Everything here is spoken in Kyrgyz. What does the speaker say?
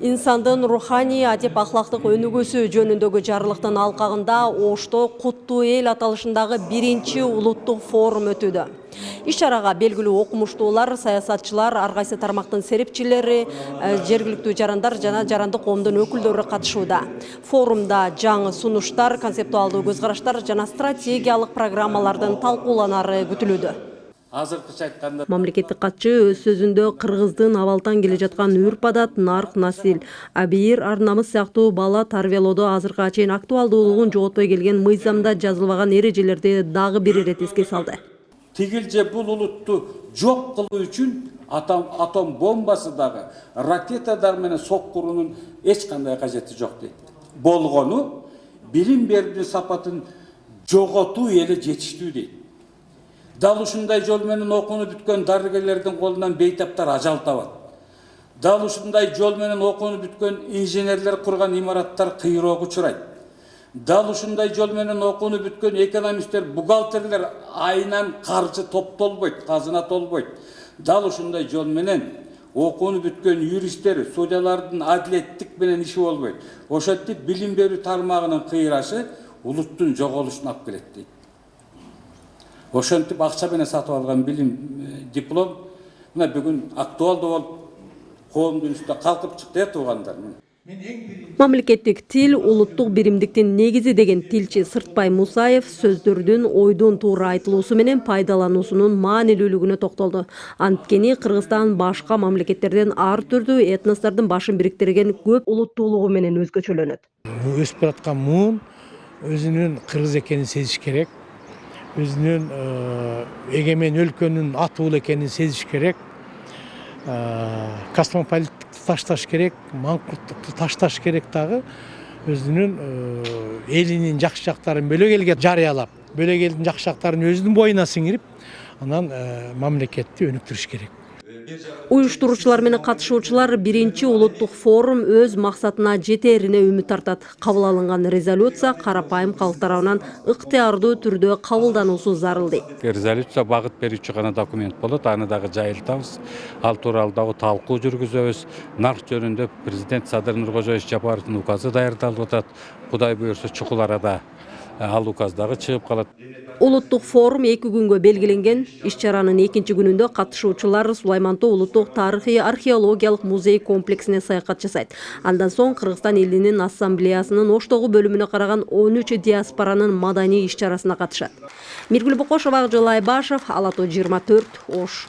İnsandan ruhani adеп ahlактык өнүгүүсү жөнүндөгү жарлыктын алкагында Ошто Куттуу эл аталышындагы биринчи улуттук форум өтүүдө. Иш-чарага белгилүү окумуштуулар, саясатчылар, ар кайсы тармактын серепчилери, жергиликтүү жарандар жана жарандык коомдун өкүлдөрү катышууда. Форумда жаңы сунуштар, концептуалдуу көз караштар жана стратегиялык программалардын талкууланары күтүлүүдө. Мамлекеттик катчы өз сөзүндө кыргыздын абалдан келе жаткан үрп-адат, нарк, насил, абийир, ар-намыс сыяктуу бала тарбиялоодо азыркыга чейин актуалдуулугун жоготпой келген мыйзамда жазылбаган эрежелерди дагы бир ирет эске салды. Тигилже бул улутту жок кылуу үчүн атом бомбасы дагы, ракетадар менен соккурунун эч кандай кажети жок дейт. Болгону билим берүү сапатын жоготуу эле жетиштүү дейт. Дал ушундай жол менен окууну бүткөн дарыгерлердин колунан бейтаптар ажал табат. Дал ушундай жол менен окууну бүткөн инженерлер курган имараттар кыйроого учурайт. Дал ушундай жол менен окууну бүткөн экономисттер, бухгалтерлер айынан каржы топтолбойт, казына толбойт. Дал ушундай жол менен окууну бүткөн юристтер, судьялардын адилеттик менен иши болбойт. Ошентип билим берүү тармагынын кыйрашы улуттун жоголушуна алып келет дейт. Ошентип акча менен сатып алган билим диплом мына бүгүн актуалдуу болуп коомдун үстүнө калкып чыкты туугандар. Мамлекеттик тил улуттук биримдиктин негизи деген тилчи Сыртбай Мусаев сөздөрдүн ойдун туура айтылуусу менен пайдалануусунун маанилүүлүгүнө токтолду. Анткени Кыргызстан башка мамлекеттерден ар түрдүү этностордун башын бириктирген көп улуттуулугу менен өзгөчөлөнөт. Өсүп бараткан муун өзүнүн кыргыз экенин сезиш керек. Өзүнүн эгемен өлкөнүн ат уулу экенин сезиш керек. Космополиттикти ташташ керек, маңкурттукту ташташ керек дагы. Өзүнүн элинин жакшы жактарын бөлөк элге жарыялап, бөлөк элдин жакшы жактарын өзүнүн боюна сиңирип, анан мамлекетти өнүктүрүш керек. Уюштуруучулар менен катышуучулар биринчи улуттук форум өз максатына жетерине үмүт артат. Кабыл алынган резолюция карапайым калк тарабынан ыктыярдуу түрдө кабылдануусу зарыл дейт. Резолюция багыт берүүчү гана документ болот, аны дагы жайылтабыз. Ал тууралуу дагы талкуу жүргүзөбүз. Нарк жөнүндө президент Садыр Нуркожоевич Жапаровдун указы даярдалып атат. Кудай буюрса чукул арада ал указ дагы чыгып калат. Улуттук форум 2 күнгө белгиленген. Иш-чаранын 2-нчи күнүндө катышуучулар Сулаймантоо улуттук тарыхый археологиялык музей комплексине саякат жасайт. Андан соң Кыргызстан элинин ассамблеясынын Оштогу бөлүмүнө караган 13 диаспоранын маданий иш-чарасына катышат. Миргүл Бокошова, Акжол Айбашев, Ала Тоо 24, Ош.